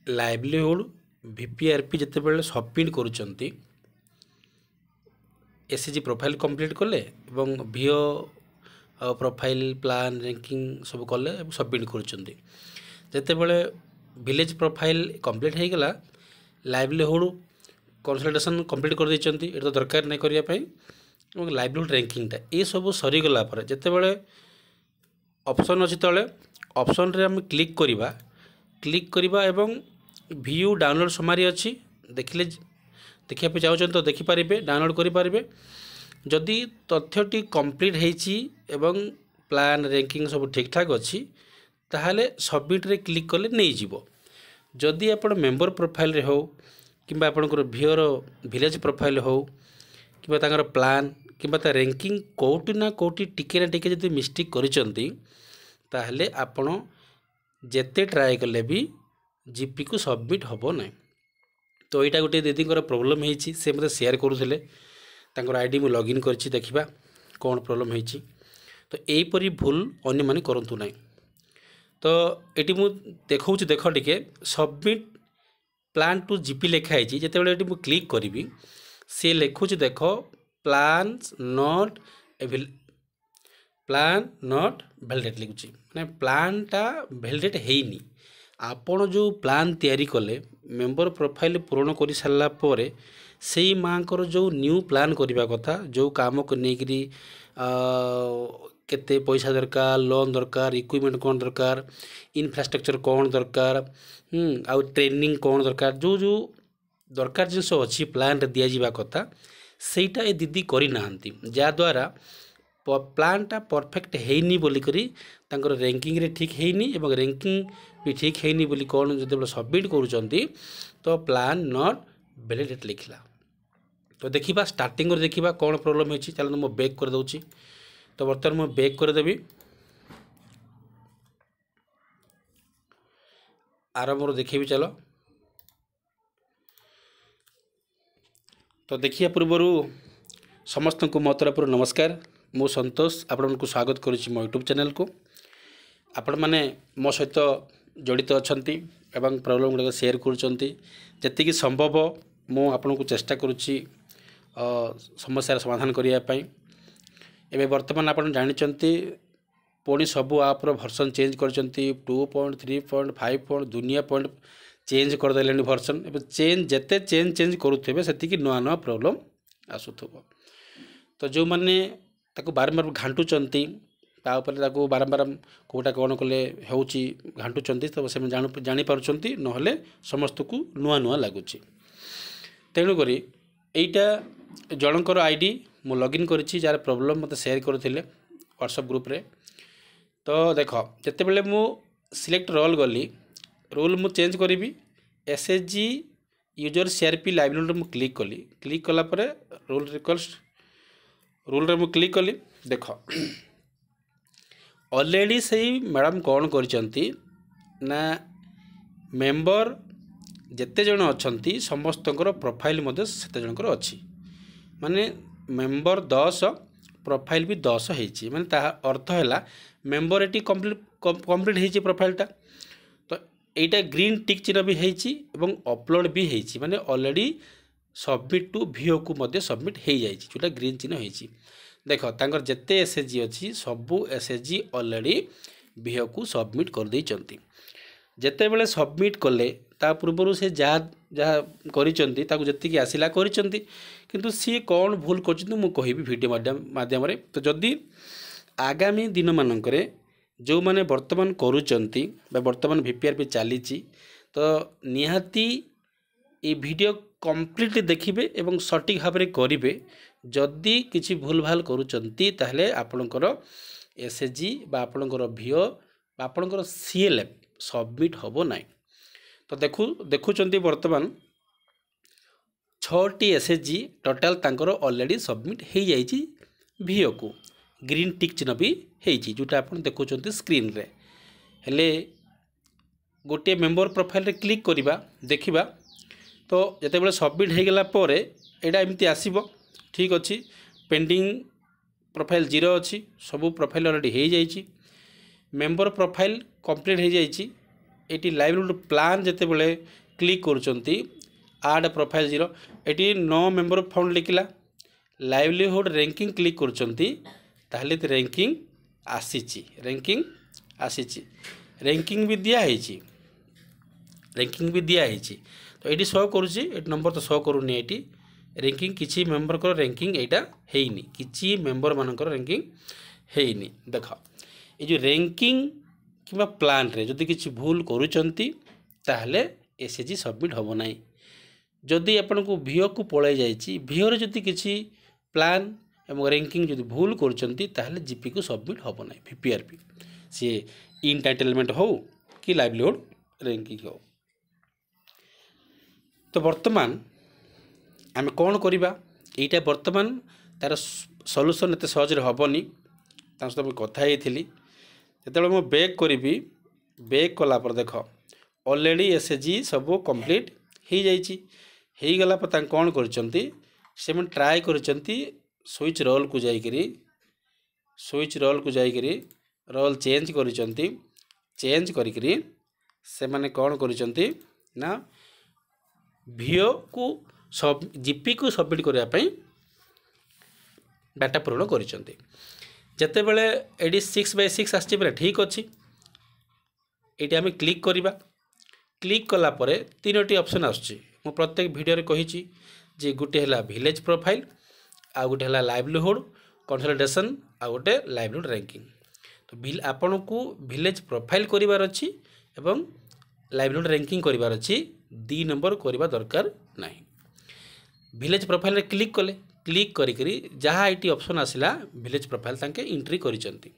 Livelihood VPRP जितेबाला submit करुँच SHG profile complete कले एवं भिओ प्रोफाइल प्लान रैंकिंग सब कले सबमिट करतेबले विलेज प्रोफाइल कंप्लीट हो गला लाइवलीहुड कंसल्टेशन कंप्लीट कर देते ये तो दरकार नहीं करने लाइवलीहुड रैंकिंगटा ये सब सरीगला जितेबाला ऑप्शन अच्छी तले ऑप्शन रे हम क्लिक करवा एवं व्यू डाउनलोड समारी अच्छी देखिले देखा चाहते तो देखिपारे डाउनलोड करें जदि तथ्यटी कंप्लीट होती एवं प्लान रैंकिंग सब ठीक ठाक अच्छी ताहले सबमिट रे क्लिक कले नहीं जीवो जदि आप मेंबर प्रोफाइल रे हो कि आपंकर भिओर विलेज प्रोफाइल हो कि प्लान कि रैंकिंग कौटी ना कौटी टिके ना टिके जदि मिस्टेक करिसेंती ताहले आपण जेते ट्राए कले भी जीपी को सबमिट होबो ना। तो यहाँ गोटे दीदी प्रोब्लेम होती से मतलब शेयर करुले आईडी मु लॉगिन करछि देखिबा कौन प्रोब्लेम होती तो यहीपरी भूल अन्य माने करंतु ना। तो ये मु देखा देख टिके सबमिट प्लान टू जीपी लिखाई जिते ये मु क्लिक करी सी लिखुच देख प्लान नॉट वैलिडेट लिखुची माने प्लानटा वैलिडेट हेनी आपण जो प्लान तैयारी कले मेंबर प्रोफाइल पूर्ण कर सारा पर से माँ जो न्यू प्लान करने कथा जो काम को लेकरी केते पैसा दरकार लोन दरकार इक्विपमेंट कौन दरकार इंफ्रास्ट्रक्चर कौन दरकार आउ ट्रेनिंग कौन दरकार जो जो दरकार जिनस अच्छी प्लान रे दिया जावा कथा सेटा ए दीदी करना जद्वारा प्लानटा परफेक्ट हैनी बोलिकरी तांकर रैंकिंग रे ठीक हैनी एवं रैंकिंग भी ठीक हैनी बोली कौन जो सबमिट करुँच तो प्लान नॉट वैलिडेट लिखला। तो देखिबा स्टार्टिंग रे देखिबा कौन प्रोब्लेम होची चलो मो बैक कर दउची। तो बर्तमान मो बैक कर देबी आरंभ देखिए चलो। तो देखिए पूर्वर समस्त को मो तरफ नमस्कार मु संतोष आपण को स्वागत करुच्ची मो यूट्यूब चैनल को। आपण माने मो सहित जड़ित अच्छा एवं प्रोब्लेम गुड़ाक सेयार करुँच संभव मु आपण को चेष्टा करुच्ची समस्यार समाधान करने। एवं बर्तमान आप जानते पुणी सबू आप्र भर्सन चेंज कर 2.3.5 दुनिया पॉइंट चेंज करदे भर्सन एवं चेंज जिते चेंज करुवे से नुआ नुआ प्रोब्लेम आसुव। तो जो मैंने बारंबार घाटुंट बारंबार कौटा कौन कले घाटुंट तो से जापार ना समस्त को नुआ नुआ लगुच। तेणुक यहीटा जनकर आईडी मु लॉगिन करी जार प्रोब्लेम मत शेयर करते व्हाट्सएप ग्रुप रे। तो देख जिते बड़े मु सिलेक्ट रोल गली रोल मु चेंज करी एसएचजी यूजर सीआरपी लाइवलीहुड मु क्लिक कली क्लिक कलापर रोल रिक्वेस्ट रोल रे मु क्लिक कली देख ऑलरेडी से मैडम कौन करचंती ना मेंबर जेते जन अच्छी समस्त प्रोफाइल सेते जनकर अच्छी माने मेंबर 10 प्रोफाइल भी 10 होती माने ता अर्थ है मेंबर ये कंप्लीट होती प्रोफाइलटा। तो यहाँ ग्रीन टिक चिन्ह भी होती अपलोड भी होती माने ऑलरेडी सबमिट टू भिओ को मध्य सबमिट हो जाए जोटा ग्रीन चिन्ह होती। देख तांकर जेते एसएचजी अच्छी सबू एसएचजी ऑलरेडी भिओ को सबमिट कर देइचंती। जेते बेले सबमिट कले ता पूर्व से जहाँ जहाँ करिचंती ताकू जतिकी आसिला करिचंती किंतु सी कौन भूल करचंती मु कहिबी वीडियो माध्यम रे। तो जदि आगामी दिन मानकरे जो माने वर्तमान करुचंती वर्तमान वीपीआरपी चली तो निहाती ये वीडियो कंप्लीटली देखिबे एवं सटीक भाव में करिवे। जदि किसी भूल भाल करुचंती ताहले आपणकर एसएचजी बा आपणकर भिओ बा आपणकर सीएलएफ सबमिट होबो नाही। तो देखुचंती वर्तमान 6टी एसएचजी टोटाल तांकर ऑलरेडी सबमिट हो जाइए भिओ को ग्रीन टिक चिन्ह भी होती जोटा आप देखुं स्क्रीन रे। हेले गोटे मेंबर प्रोफाइल रे क्लिक करिबा देखिबा तो जिते बड़े सबमिट हो गला पर एटा एमती आसीबो ठीक अच्छी पेंडिंग प्रोफाइल 0 अच्छी सबू प्रोफाइल ऑलरेडी हो जाइए मेंबर प्रोफाइल कंप्लीट हो जाइए ये लाइवलीहुड प्लान जिते बड़े क्लिक करुँच आड प्रोफाइल 0 ये नो मेंबर फाउंड लिखला लाइवलीहुड रैंकिंग क्लिक करुँच रैंकिंग आसी रैंकिंग भी दिखाई तो ये शो करुँची नंबर तो शो करूनी ये रैंकिंग किसी मेंबर को रैंकिंग यहाँ है किसी मेंबर मानकर रैंकिंग है देख ये जो रैंकिंग कि प्लान रे जदि किसी भूल करुँच एसएचजी सबमिट हम ना जदि आपन को भिओ को पड़े जाइए भिओ रे जदि किसी प्लान एवं रैंकिंग जदि भूल करुँच जीपी को सबमिट हम ना वीपीआरपी सी इनटाइटलमेंट हो कि लाइवलीहुड रैंकिंग हो। तो वर्तमान आम कौन करवा यहाँ बर्तमान तार सल्यूशन एत सहज हेनी सहित मुझे कथी जो मुझे बैक करी बैक कलापर देख ऑलरेडी एसएचजी सब कंप्लीट हो गला कौन कर ट्राए कर स्विच रोल को जाकरी रोल चेंज कर चेंज करी से माने कौन कर भिओ को सब जीपी को सबमिट करने डाटा पूरण करते बड़े ये 6/6 आस ठीक अच्छी ये आम क्लिक करवा क्लिक कलापर 3टी ऑप्शन आसुच्ची मु प्रत्येक वीडियो रे कही जे गोटे है विलेज प्रोफाइल आ गोटे है लाइवलीहुड कंसोलिडेशन आ गोटे लाइवलीहुड रैंकिंग तो आपन को विलेज प्रोफाइल करार अच्छी एवं लाइवलीहुड रैंकिंग करार अच्छी 2 नंबर करवा दरकार नहीं विलेज प्रोफाइल रे क्लिक कले क्लिक करी जहाँ ये ऑप्शन आसला विलेज प्रोफाइल तांके एंट्री करिसेंती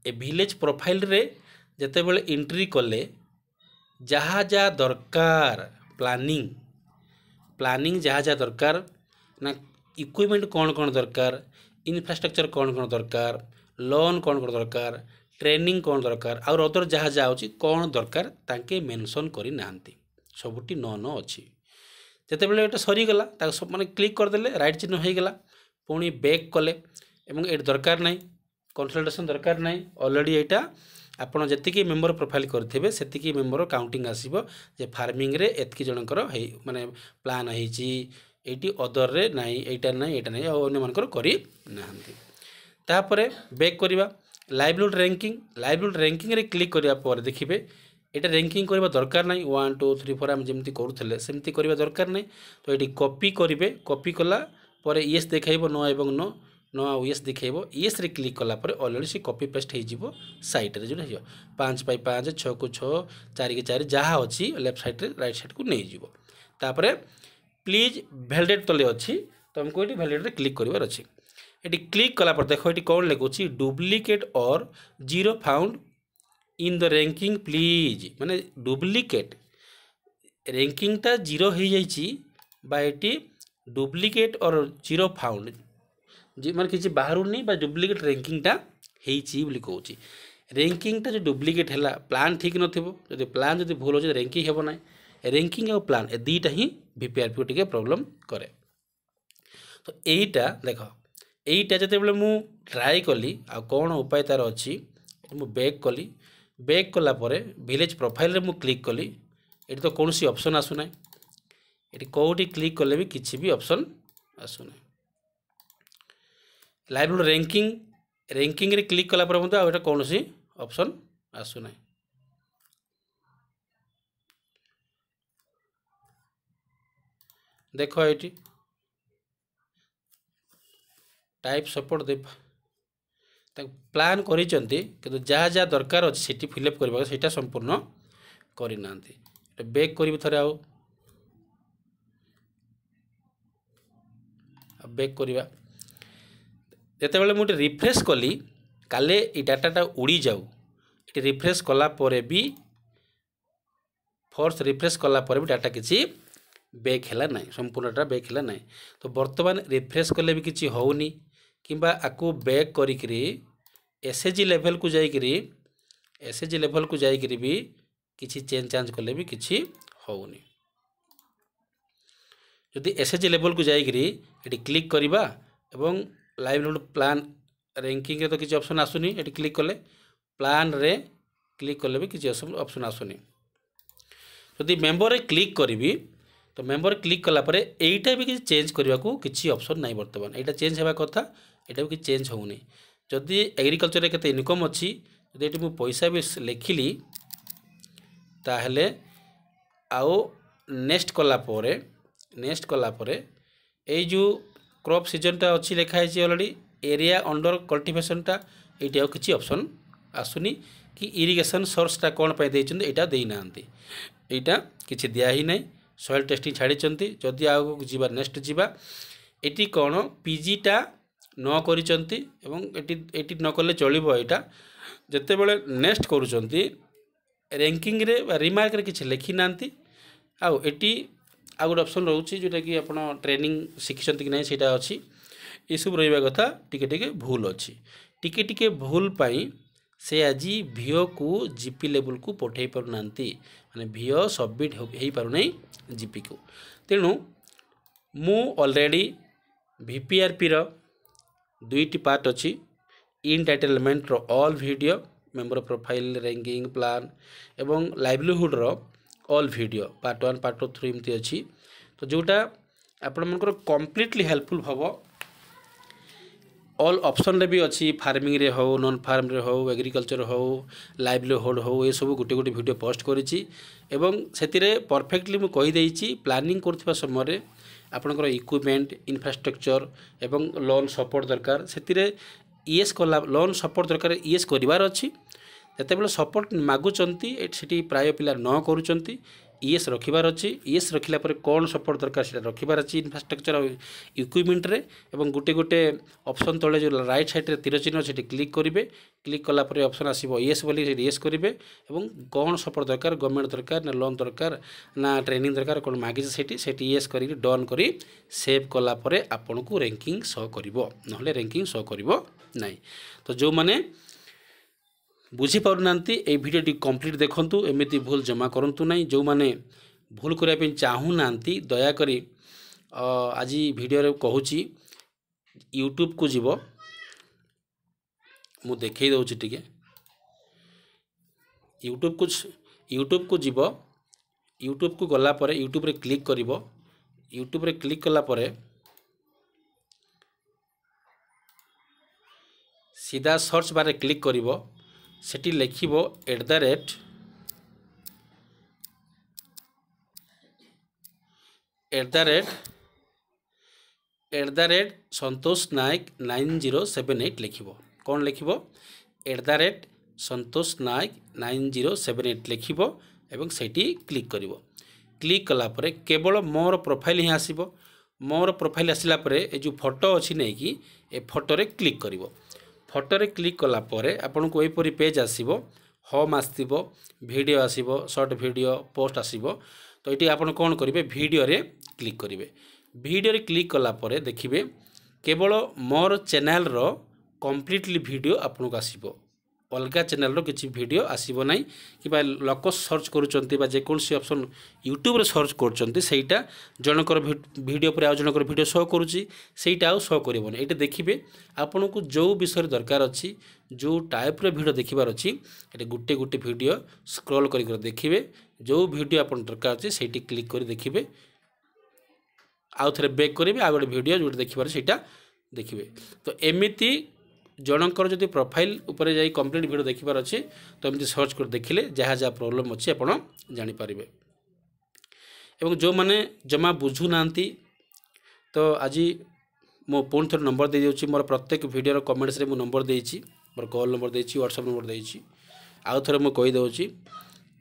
ए विलेज प्रोफाइल रे जते बेले एंट्री कले जहाँ जहाँ दरकार प्लानिंग जहाँ जहाँ दरकार ना इक्विपमेंट कौन कौन दरकार इंफ्रास्ट्रक्चर कौन कौन दरकार लोन कौन कौन दरकार ट्रेनिंग कौन दरकार और अदर जहाँ जहाँ होची कौन दरकार तांके मेंशन करी नांती सबुटी न अच्छी जिते बड़े ये सरीगला सब मैंने क्लिक करदे राइट चिन्ह हो गला पुणी बैक कले ये दरकार ना कंसल्टेशन दरकार ना ऑलरेडी यहाँ आपड़ जी मेंबर प्रोफाइल करेंगे से मेंबर काउंटिंग आसो जे फार्मिंग रे एतकी जनकर माने प्लान होती अदर रे ना यहाँ ना यहाँ ना अन्य मानकर करें बैक करवा लाइवलीहुड रैंकिंग रे क्लिक करने देखिए यहाँ रैंकिंग करवा दरकार ना 1 2 3 4 आम जमी करूँ सेमती करवा दरकार नहीं तो ये कॉपी करेंगे कॉपी कला येस देखो नो एवं नो नो येस देखो येस रे क्लिक कलापर ऑलरेडी से कॉपी पेस्ट हो साइड रे जो 5x5 6 को 6 4 को 4 जहाँ अच्छी लेफ्ट साइड रे राइट साइड को नहीं जीवो तापर प्लीज वैलिडेट तले अच्छी तुमको ये वैलिडेट रे क्लिक करार अच्छी ये क्लिक कलापर देखो ये कौन लिखुच डुप्लिकेट और zero found in the ranking please माने डुप्लिकेट रैंकिंगटा जीरो हो जाइए डुप्लिकेट और जीरो फाउंड माने किसी बाहर नहीं डुप्लिकेट रैंकिंगटा होली कहूँ रैंकिंगटा जो डुप्लिकेट है प्लान ठीक नथो प्लान जो भूल हो रैंकिंग हे ना रैंकिंग और प्लान ए दुईटा ही वीपीआरपी को टिके प्रॉब्लम करे तो यहीटा देख यहीटा जिते बड़े मु ट्राए कली आ कौन उपाय तार अच्छी मु बैक कली बैक कलापर विलेज प्रोफाइल रे मु क्लिक कली ये तो कौन सी ऑप्शन आसुना ये कौटी क्लिक कले भी किसी भी ऑप्शन आसुना लाइवलीहुड रैंकिंग रे क्लिक कलापर मत कौन सी ऑप्शन आसुना देख ये टाइप सपोर्ट दे प्लान कर जहाँ जहाँ दरकार अच्छे से फिलअप करवा से संपूर्ण करना बैक करी थे बैक करवा जिते बड़े मुझे रिफ्रेश कली काले ये डाटाटा उड़ी जाऊ ये रिफ्रेश कलापर भी फोर्स रिफ्रेश कलापर भी डाटा किसी बैक है ना संपूर्ण डाटा बैक है ना तो बर्तमान रिफ्रेश कले भी किसी होनी किंबा आकु बैक करी एसएचजी लेवल को जाइकरी एसएचजी लेवल को जाइकरी भी किसी चेंज चांज कले भी किसी होनी जदि एसएचजी लेवल को जाइकरी ये क्लिक करवा एवं लाइवलीहुड प्लान रैंकिंग रे तो किसी ऑप्शन आसुनी ये क्लिक कले प्लान रे क्लिक कले भी किसी ऑप्शन आसुनी जदि मेंबर क्लिक करी तो मेंबर क्लिक कलापर यहीटा भी किसी चेंज करने को किसी ऑप्शन नहीं बर्तमान यहाँ चेंज होगा कथा यहाँ भी किसी चेंज होनी जदि एग्रीकल्चर केते इनकम अच्छी जदि ये पैसा भी लिखिली ताहले आउ नेक्स्ट कलापर ये जो क्रॉप सीजनटा अच्छी लिखाई ऑलरेडी एरिया अंडर कल्टिवेशनटा ये किसी ऑप्शन आसुनी कि इरिगेशन सोर्सटा कौन पे देइछन्ते देना यहाँ किसी दिया ही नहीं सॉइल टेस्टिंग छाड़ी जदि आगे जीवा नेक्स्ट जीवा एटी कौन पीजीटा न करिचंती एवं एटी न कले चलिबो एटा जते बेले नेक्स्ट करूचंती रैंकिंग रे रिमार्क रे किछि लिखि नांती आउ एटी आ गोटे ऑप्शन रोचे जोटा कि आपण ट्रेनिंग शिखिचंती कि नहीं सेटा अछि ये सब रहिबा कथा टिके भूल अछि टिके भूल पाई से आज भिओ को जीपी लेवल को पठे पार नांती माने भिओ सबमिट हो पार नहीं जीपी को तेणु मु ऑलरेडी वीपीआरपी रो दुईटी पार्ट अच्छी इनटाइटलमेंट रो all video member profile ranking plan एवं लाइवलीहुड रो ऑल वीडियो पार्ट 1 पार्ट 2 3 एमती अच्छी तो जोटा आपण मनकर कंप्लीटली हेल्पफुल हबो ऑल ऑप्शन रे भी अच्छी फार्मिंग रे हो नॉन फार्म रे हो एग्रीकल्चर हो लाइवलीहुड हो ये सब गोटे गोटे वीडियो पोस्ट करिछि एवं सेतिरे परफेक्टली मु कहि देइछि प्लानिंग करथिबा समय आपनकर इक्विपमेंट इंफ्रास्ट्रक्चर एवं लोन सपोर्ट दरकार सेतिरे ईएस कला लोन सपोर्ट दरकार ईएस करिवार अछि जतेबेले सपोर्ट मागुचंती सेठी प्राय पिला न करूचंती ईएस रखिबार अच्छी ईएस रखिला पर कौन सपोर्ट दरकार से रखिबार अच्छी इंफ्रास्ट्रक्चर और इक्विपमेंट रे एवं गोटे गोटे ऑप्शन तले जो राइट साइड रे तीर चिन्ह से क्लिक करेंगे क्लिक कला पर ऑप्शन आसीबो ईएस बोली ईएस करेंगे एवं कौन सपोर्ट दरकार गवर्नमेंट दरकार ना लोन दरकार ना ट्रेनिंग दरकार कौन मागिছে सेठी ईएस करी डन करी सेव कला पर आपन को रैंकिंग शो करिवो नहले रैंकिंग शो करिवो नाही तो जो माने बुझी पार नांती ए वीडियो कंप्लीट देखंतु एमिति भूल जमा करंतु नहीं जो माने भूल करिया पे चाहू नांती दया करी आज वीडियो रे कहूची यूट्यूब को जीवो मु देखै दउची टिके यूट्यूब को जीवो यूट्यूब को गला पर यूट्यूब रे क्लिक करिवो यूट्यूब रे क्लिक कला पर सीधा सर्च बार रे क्लिक करिवो सेटी लिखिबो संतोष नायक 9078 लिखिबो कौन लिखिबो संतोष नायक 9078 लिखिबो एवं सेटी क्लिक करिवो क्लिक कला परे केवल मोर प्रोफाइल ही आसीबो मोर प्रोफाइल आसिला परे ए जो फोटो अछि नै कि ए फोटो रे क्लिक करिवो फोटो रे क्लिक कला परे आपन को एपरी पेज आसीबो होम आसीबो वीडियो आसीबो शॉर्ट वीडियो पोस्ट आसीबो तो ये आपन कौन करिवे वीडियो रे क्लिक करिवे वीडियो रे क्लिक कला परे देखिबे केवल मोर चैनल रो कंप्लीटली वीडियो आपन को आसीबो अलगा चैनल रो किछि वीडियो आसीबो नाही कि बा लोक सर्च करूचंती बा जे कोन सी ऑप्शन यूट्यूब रे सर्च करूचंती सेटा जनकर वीडियो पर आ जनकर वीडियो शो करूची सेटा आ शो करबोनी एटा देखिबे आपन को जो विषय दरकार अछि जो टाइप रे वीडियो देखिबार अछि एटा गुटे गुटे वीडियो स्क्रॉल करि कर देखिबे जो वीडियो आपन दरकार अछि सेटी क्लिक करि देखिबे आउ थरे बैक करिबे आ गोटे वीडियो जो देखिबार सेटा देखिबे तो एमिति जनकर जदि प्रोफाइल ऊपर जाई कंप्लीट वीडियो देखिबार अछि तो एमती सर्च कर देखिले जहाँ जहाँ प्रॉब्लम अछि आपण जानि पारिबे एवं जो माने जमा बुझु नांती तो आज मो पुन थोर नंबर दे देउछि मोर प्रत्येक वीडियो रो कमेंट्स रे मो नंबर देइछि मोर कॉल नंबर देइछि व्हाट्सएप नंबर देइछि आउ थोर मो कहि देउछि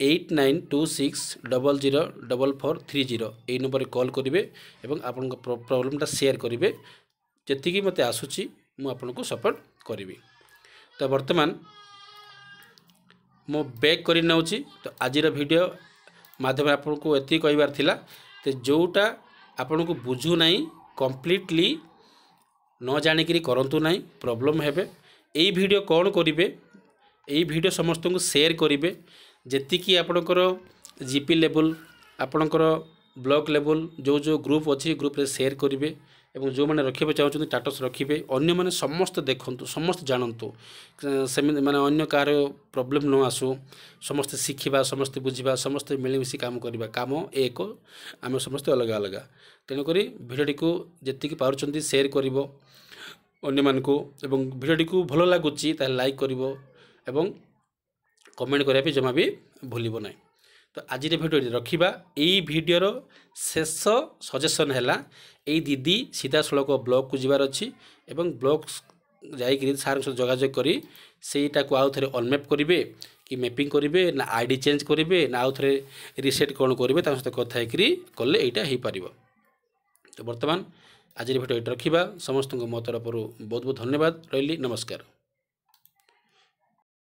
8926004430 ए नंबर रे कॉल करिवे एवं आपन प्रॉब्लम ता शेयर करिवे जेतिकी मते आसुछि मु आपन को सपोर्ट करी तो वर्तमान मो बैक करी नउची तो आज वीडियो माध्यम आपन को एति कहबार थिला तो जोटा आपन को बुझु नाही कंप्लीटली न जानि करी करंतु नाही प्रॉब्लम हेबे एई वीडियो कौन करिवे एई वीडियो समस्त को शेयर करिवे जेतिकी आपनकर जीपी लेवल आपनकर ब्लॉक लेवल जो जो ग्रुप अच्छी ग्रुप रे शेयर करिवे ଏବଂ ଯେଉଁମାନେ ରଖିବାକୁ ଚାହୁଁଛନ୍ତି ଷ୍ଟାଟସ୍ ରଖିବେ, ଅନ୍ୟମାନେ ସମସ୍ତେ ଦେଖନ୍ତୁ, ସମସ୍ତେ ଜାଣନ୍ତୁ, ସେମିତି ମାନେ ଅନ୍ୟ କାହାର ପ୍ରୋବ୍ଲେମ୍ ନ ଆସୁ, ସମସ୍ତେ ଶିଖିବା, ସମସ୍ତେ ବୁଝିବା, ସମସ୍ତେ ମିଳିମିଶି କାମ କରିବା। କାମ ଏକ, ଆମେ ସମସ୍ତେ ଅଲଗା ଅଲଗା। ତେଣୁକରି ଭିଡ଼ିଓଟିକୁ ଯେତିକି ପାରୁଛନ୍ତି ସେୟାର କରିବ ଅନ୍ୟମାନଙ୍କୁ, ଏବଂ ଭିଡ଼ିଓଟିକୁ ଭଲ ଲାଗୁଛି ତାହେଲେ ଲାଇକ୍ କରିବ ଏବଂ କମେଣ୍ଟ କରିବା ବି ଜମା ବି ଭୁଲିବ ନାହିଁ। ତ ଆଜିର ଭିଡ଼ିଓଟି ରଖିବା। ଏଇ ଭିଡ଼ିଓର ଶେଷ ସଜେସନ୍ ହେଲା, ଏଇ ଦିଦି ସିଧାସଳଖ ବ୍ଲକକୁ ଯିବାର ଅଛି ଏବଂ ବ୍ଲକ ଯାଇକରି ସାର୍ଙ୍କ ସହିତ ଯୋଗାଯୋଗ କରି ସେଇଟାକୁ ଆଉ ଥରେ ଅନମ୍ୟାପ୍ କରିବେ କି ମ୍ୟାପିଂ କରିବେ, ନା ଆଇଡ଼ି ଚେଞ୍ଜ କରିବେ, ନା ଆଉ ଥରେ ରିସେଟ୍ କ'ଣ କରିବେ, ତାଙ୍କ ସହିତ କଥା ହେଇକରି କଲେ ଏଇଟା ହେଇପାରିବ। ତ ବର୍ତ୍ତମାନ ଆଜିର ଭିଡ଼ିଓ ଏଇଟା ରଖିବା। ସମସ୍ତଙ୍କୁ ମୋ ତରଫରୁ ବହୁତ ବହୁତ ଧନ୍ୟବାଦ। ରହିଲି, ନମସ୍କାର।